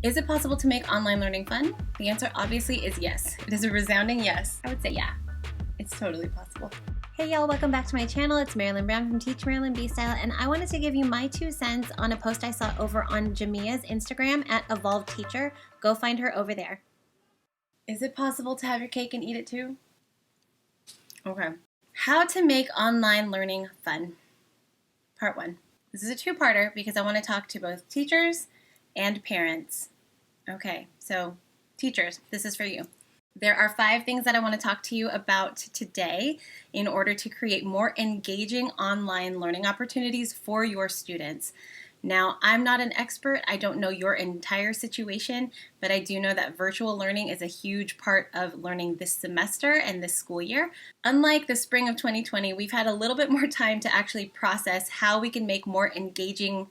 Is it possible to make online learning fun? The answer obviously is yes. It is a resounding yes. I would say yeah. It's totally possible. Hey y'all, welcome back to my channel. It's Marilyn Brown from Teach Marilyn B-Style, and I wanted to give you my 2 cents on a post I saw over on Gahmya's Instagram at Evolved Teacher. Go find her over there. Is it possible to have your cake and eat it too? Okay. How to make online learning fun. Part 1. This is a 2-parter because I want to talk to both teachers and parents. Okay, so teachers, this is for you. There are 5 things that I want to talk to you about today in order to create more engaging online learning opportunities for your students. Now, I'm not an expert. I don't know your entire situation, but I do know that virtual learning is a huge part of learning this semester and this school year. Unlike the spring of 2020, we've had a little bit more time to actually process how we can make more engaging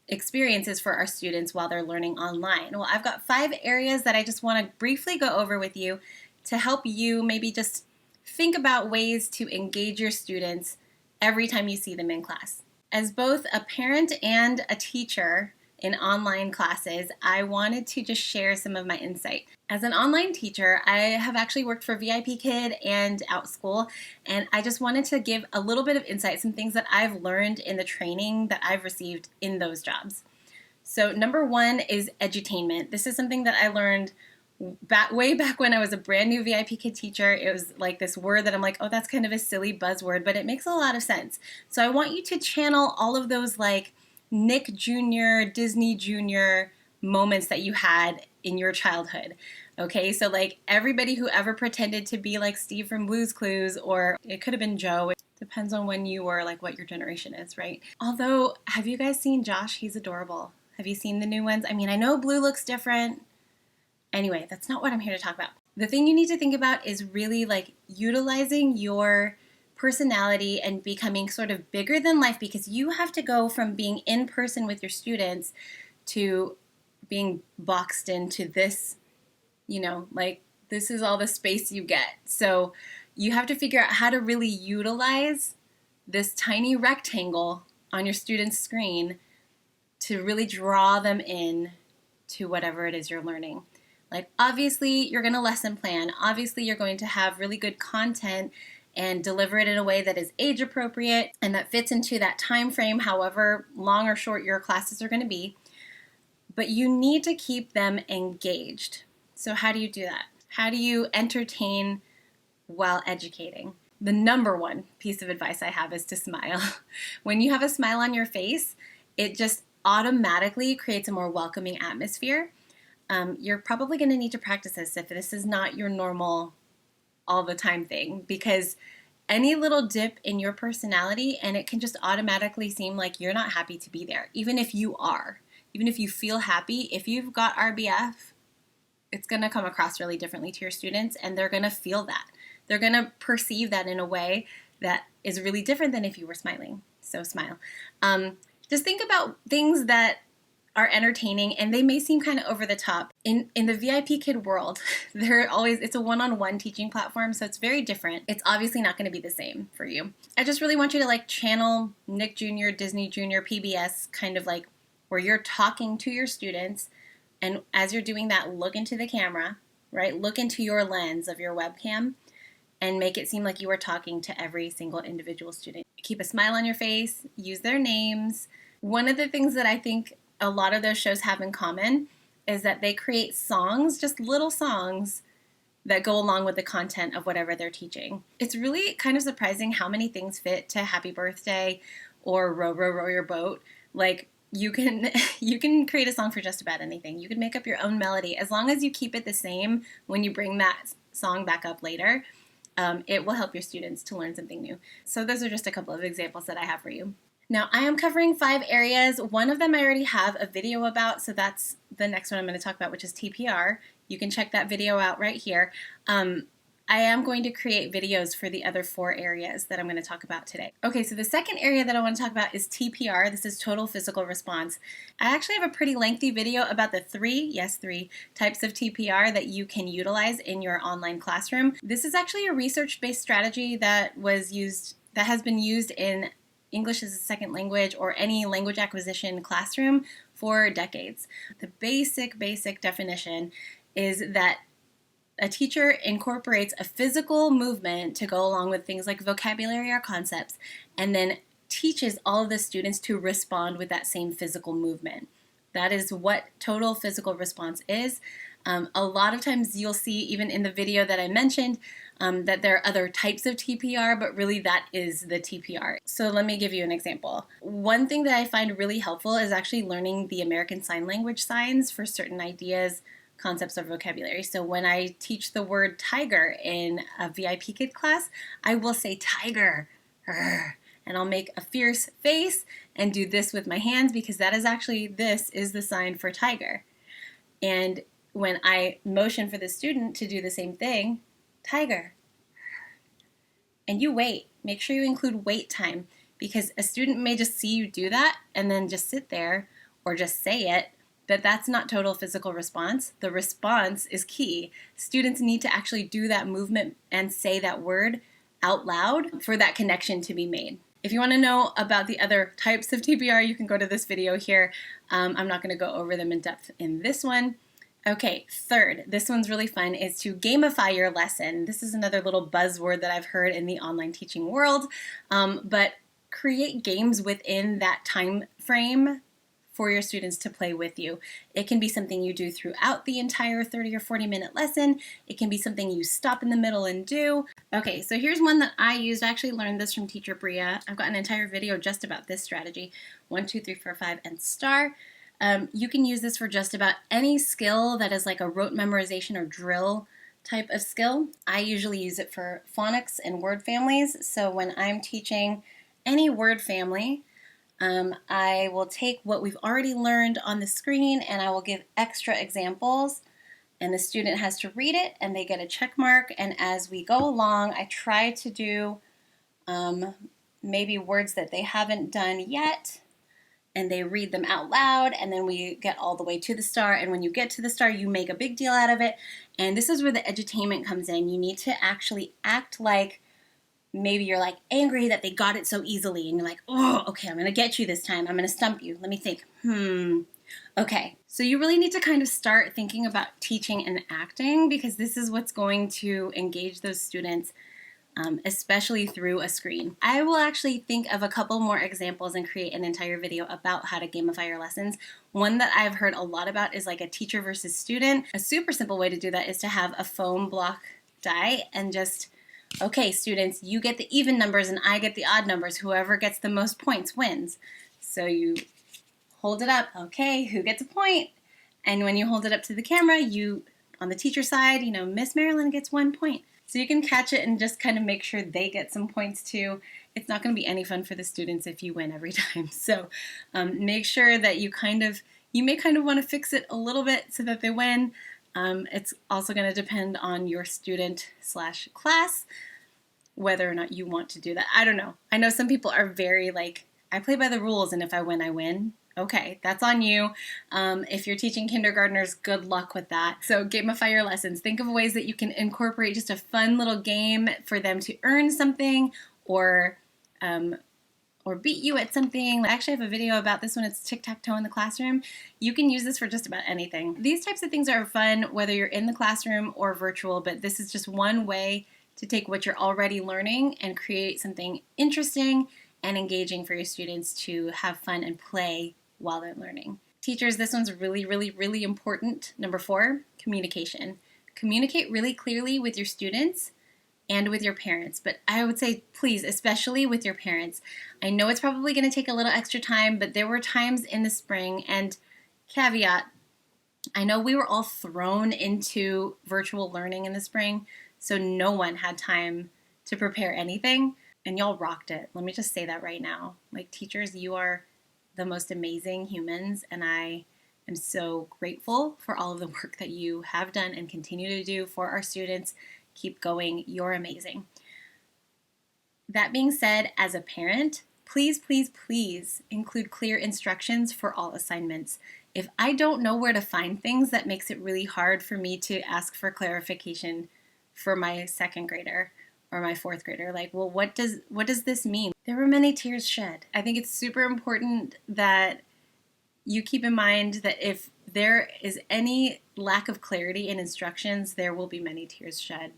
experiences for our students while they're learning online. Well, I've got 5 areas that I just want to briefly go over with you to help you maybe just think about ways to engage your students every time you see them in class. As both a parent and a teacher in online classes, I wanted to just share some of my insight. As an online teacher, I have actually worked for VIPKid and OutSchool, and I just wanted to give a little bit of insight, some things that I've learned in the training that I've received in those jobs. So number 1 is edutainment. This is something that I learned way back when I was a brand new VIPKid teacher. It was like this word that I'm like, oh, that's kind of a silly buzzword, but it makes a lot of sense. So I want you to channel all of those like Nick Jr., Disney Jr. moments that you had in your childhood. Okay, so like everybody who ever pretended to be like Steve from Blue's Clues, or it could have been Joe. It depends on when you were, like what your generation is, right? Although, have you guys seen Josh? He's adorable. Have you seen the new ones? I mean, I know Blue looks different. Anyway, that's not what I'm here to talk about. The thing you need to think about is really like utilizing your personality and becoming sort of bigger than life, because you have to go from being in person with your students to being boxed into this, you know, like this is all the space you get. So you have to figure out how to really utilize this tiny rectangle on your student's screen to really draw them in to whatever it is you're learning. Like obviously you're going to lesson plan. Obviously you're going to have really good content and deliver it in a way that is age appropriate and that fits into that time frame, however long or short your classes are going to be. But you need to keep them engaged. So how do you do that? How do you entertain while educating? The number 1 piece of advice I have is to smile. When you have a smile on your face, it just automatically creates a more welcoming atmosphere. You're probably going to need to practice this if this is not your normal all the time thing, because any little dip in your personality and it can just automatically seem like you're not happy to be there, even if you are. Even if you feel happy, if you've got RBF, it's going to come across really differently to your students, and they're going to feel that. They're going to perceive that in a way that is really different than if you were smiling. So smile. Just think about things that are entertaining, and they may seem kind of over the top. In the VIPKid world, it's a one-on-one teaching platform, so it's very different. It's obviously not going to be the same for you. I just really want you to like channel Nick Jr., Disney Jr., PBS, kind of like where you're talking to your students, and as you're doing that, look into the camera, right? Look into your lens of your webcam and make it seem like you are talking to every single individual student. Keep a smile on your face, use their names. One of the things that I think a lot of those shows have in common is that they create songs, just little songs that go along with the content of whatever they're teaching. It's really kind of surprising how many things fit to Happy Birthday or Row, Row, Row Your Boat. Like you can create a song for just about anything. You can make up your own melody as long as you keep it the same when you bring that song back up later. It will help your students to learn something new. So those are just a couple of examples that I have for you. Now, I am covering 5 areas. One of them I already have a video about, so that's the next one I'm going to talk about, which is TPR. You can check that video out right here. I am going to create videos for the other 4 areas that I'm going to talk about today. Okay, so the second area that I want to talk about is TPR. This is total physical response. I actually have a pretty lengthy video about the 3 types of TPR that you can utilize in your online classroom. This is actually a research-based strategy that has been used in English as a second language or any language acquisition classroom for decades. The basic definition is that a teacher incorporates a physical movement to go along with things like vocabulary or concepts, and then teaches all of the students to respond with that same physical movement. That is what total physical response is. A lot of times you'll see, even in the video that I mentioned, that there are other types of TPR, but really that is the TPR. So let me give you an example. One thing that I find really helpful is actually learning the American Sign Language signs for certain ideas, concepts, or vocabulary. So when I teach the word tiger in a VIPKid class, I will say tiger, and I'll make a fierce face and do this with my hands, because that is actually, this is the sign for tiger. And when I motion for the student to do the same thing, tiger, and you wait, make sure you include wait time, because a student may just see you do that and then just sit there or just say it, but that's not total physical response. The response is key. Students need to actually do that movement and say that word out loud for that connection to be made. If you want to know about the other types of TPR, you can go to this video here. I'm not going to go over them in depth in this one. Okay, third, this one's really fun, is to gamify your lesson. This is another little buzzword that I've heard in the online teaching world, but create games within that time frame for your students to play with you. It can be something you do throughout the entire 30 or 40-minute lesson. It can be something you stop in the middle and do. Okay, so here's one that I used. I actually learned this from teacher Bria. I've got an entire video just about this strategy. 1, 2, 3, 4, 5, and star. You can use this for just about any skill that is like a rote memorization or drill type of skill. I usually use it for phonics and word families. So when I'm teaching any word family, I will take what we've already learned on the screen and I will give extra examples, and the student has to read it and they get a check mark. And as we go along, I try to do maybe words that they haven't done yet, and they read them out loud, and then we get all the way to the star. And when you get to the star, you make a big deal out of it. And this is where the edutainment comes in. You need to actually act like maybe you're like angry that they got it so easily, and you're like, oh, okay, I'm going to get you this time. I'm going to stump you. Let me think. Okay. So you really need to kind of start thinking about teaching and acting, because this is what's going to engage those students, especially through a screen. I will actually think of a couple more examples and create an entire video about how to gamify your lessons. One that I've heard a lot about is like a teacher versus student. A super simple way to do that is to have a foam block die and just, okay, students, you get the even numbers and I get the odd numbers. Whoever gets the most points wins. So you hold it up. Okay, who gets a point? And when you hold it up to the camera, you, on the teacher side, you know, Miss Marilyn gets 1 point. So you can catch it and just kind of make sure they get some points too. It's not going to be any fun for the students if you win every time. So make sure that you may kind of want to fix it a little bit so that they win. It's also going to depend on your student/class, whether or not you want to do that. I don't know. I know some people are very like, I play by the rules, and if I win, I win. Okay, that's on you. If you're teaching kindergartners, good luck with that. So gamify your lessons. Think of ways that you can incorporate just a fun little game for them to earn something, or beat you at something. I actually have a video about this when it's tic-tac-toe in the classroom. You can use this for just about anything. These types of things are fun whether you're in the classroom or virtual, but this is just one way to take what you're already learning and create something interesting and engaging for your students to have fun and play while they're learning. Teachers, this one's really, really, really important. Number 4, communication. Communicate really clearly with your students and with your parents, but I would say please, especially with your parents. I know it's probably going to take a little extra time, but there were times in the spring, and caveat, I know we were all thrown into virtual learning in the spring, so no one had time to prepare anything, and y'all rocked it. Let me just say that right now. Like, teachers, you are the most amazing humans, and I am so grateful for all of the work that you have done and continue to do for our students. Keep going. You're amazing. That being said, as a parent, please, please, please include clear instructions for all assignments. If I don't know where to find things, that makes it really hard for me to ask for clarification for my 2nd grader or my 4th grader. Like, well, what does this mean? There were many tears shed. I think it's super important that you keep in mind that if there is any lack of clarity in instructions, there will be many tears shed,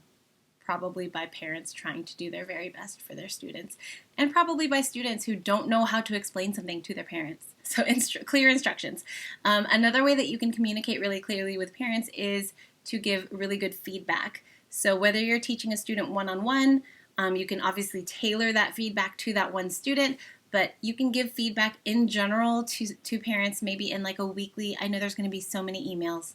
probably by parents trying to do their very best for their students, and probably by students who don't know how to explain something to their parents. So clear instructions. Another way that you can communicate really clearly with parents is to give really good feedback. So whether you're teaching a student one-on-one, you can obviously tailor that feedback to that one student, but you can give feedback in general to parents, maybe in like a weekly, I know there's going to be so many emails,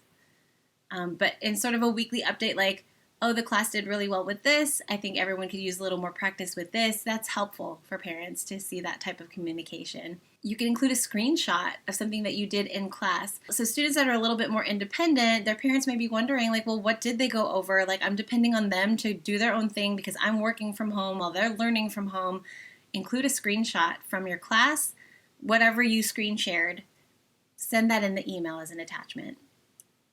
but in sort of a weekly update, like, oh, the class did really well with this. I think everyone could use a little more practice with this. That's helpful for parents to see that type of communication. You can include a screenshot of something that you did in class. So students that are a little bit more independent, their parents may be wondering, like, well, what did they go over? Like, I'm depending on them to do their own thing because I'm working from home while they're learning from home. Include a screenshot from your class, whatever you screen shared. Send that in the email as an attachment.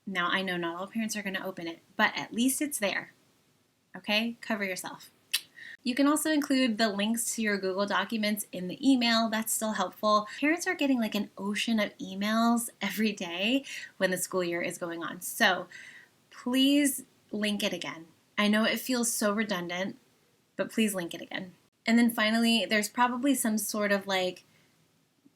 Now, I know not all parents are going to open it, but at least it's there. Okay? Cover yourself. You can also include the links to your Google Documents in the email. That's still helpful. Parents are getting like an ocean of emails every day when the school year is going on. So please link it again. I know it feels so redundant, but please link it again. And then finally, there's probably some sort of like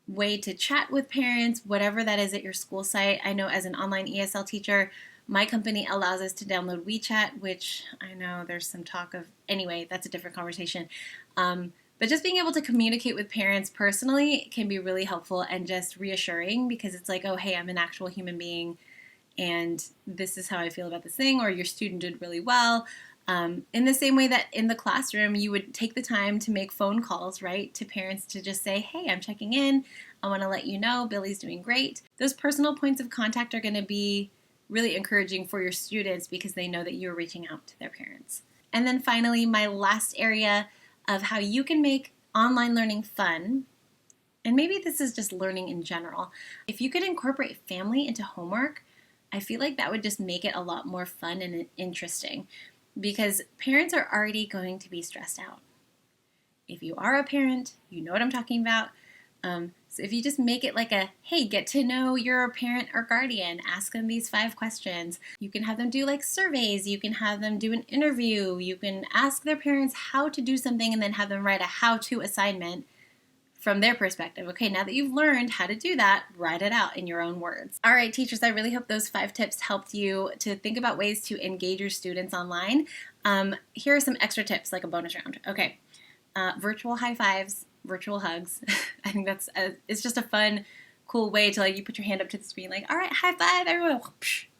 way to chat with parents, whatever that is at your school site. I know as an online ESL teacher, my company allows us to download WeChat, which I know there's some talk of, anyway, that's a different conversation. But just being able to communicate with parents personally can be really helpful and just reassuring, because it's like, oh, hey, I'm an actual human being and this is how I feel about this thing, or your student did really well. In the same way that in the classroom, you would take the time to make phone calls, right, to parents to just say, hey, I'm checking in. I want to let you know Billy's doing great. Those personal points of contact are going to be really encouraging for your students because they know that you're reaching out to their parents. And then finally, my last area of how you can make online learning fun, and maybe this is just learning in general, if you could incorporate family into homework, I feel like that would just make it a lot more fun and interesting, because parents are already going to be stressed out. If you are a parent, you know what I'm talking about. So if you just make it like a, hey, get to know your parent or guardian, ask them these 5 questions. You can have them do like surveys. You can have them do an interview. You can ask their parents how to do something and then have them write a how-to assignment from their perspective. Okay, now that you've learned how to do that, write it out in your own words. All right, teachers, I really hope those 5 tips helped you to think about ways to engage your students online. Here are some extra tips, like a bonus round. Okay, virtual high fives, virtual hugs. I think that's, it's just a fun, cool way to, like, you put your hand up to the screen, like, all right, high five, everyone,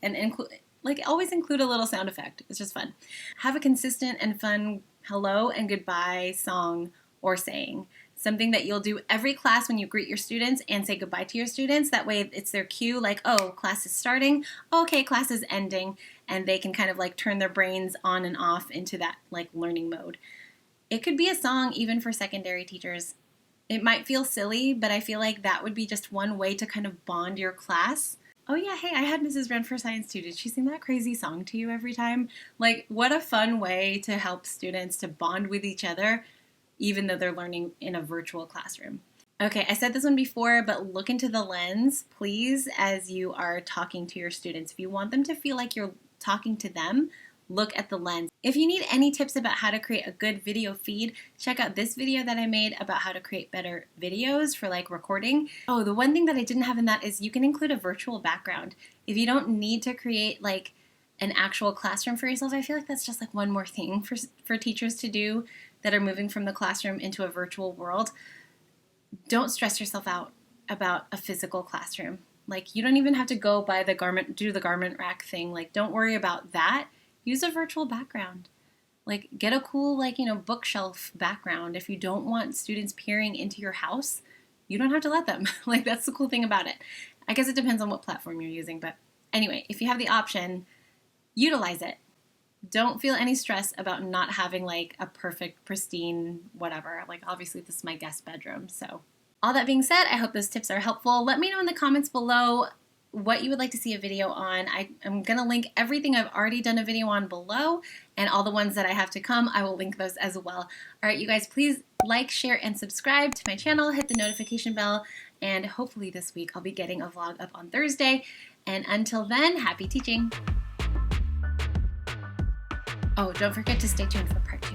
and include, like, always include a little sound effect. It's just fun. Have a consistent and fun hello and goodbye song or saying. Something that you'll do every class when you greet your students and say goodbye to your students. That way it's their cue, like, oh, class is starting. Okay, class is ending. And they can kind of like turn their brains on and off into that like learning mode. It could be a song even for secondary teachers. It might feel silly, but I feel like that would be just one way to kind of bond your class. Oh yeah, hey, I had Mrs. Wren for Science too. Did she sing that crazy song to you every time? Like, what a fun way to help students to bond with each other, even though they're learning in a virtual classroom. Okay, I said this one before, but look into the lens, please, as you are talking to your students. If you want them to feel like you're talking to them, look at the lens. If you need any tips about how to create a good video feed, check out this video that I made about how to create better videos for like recording. Oh, the one thing that I didn't have in that is you can include a virtual background. If you don't need to create like an actual classroom for yourself, I feel like that's just like one more thing for teachers to do that are moving from the classroom into a virtual world. Don't stress yourself out about a physical classroom. Like, you don't even have to go buy the garment, do the garment rack thing. Like, don't worry about that. Use a virtual background. Like, get a cool, like, you know, bookshelf background. If you don't want students peering into your house, you don't have to let them. Like, that's the cool thing about it. I guess it depends on what platform you're using. But anyway, if you have the option, utilize it. Don't feel any stress about not having like a perfect, pristine, whatever. Like, obviously this is my guest bedroom. So all that being said, I hope those tips are helpful. Let me know in the comments below what you would like to see a video on. I'm going to link everything I've already done a video on below, and all the ones that I have to come, I will link those as well. All right, you guys, please like, share, and subscribe to my channel. Hit the notification bell. And hopefully this week I'll be getting a vlog up on Thursday. And until then, happy teaching. Oh, don't forget to stay tuned for part 2.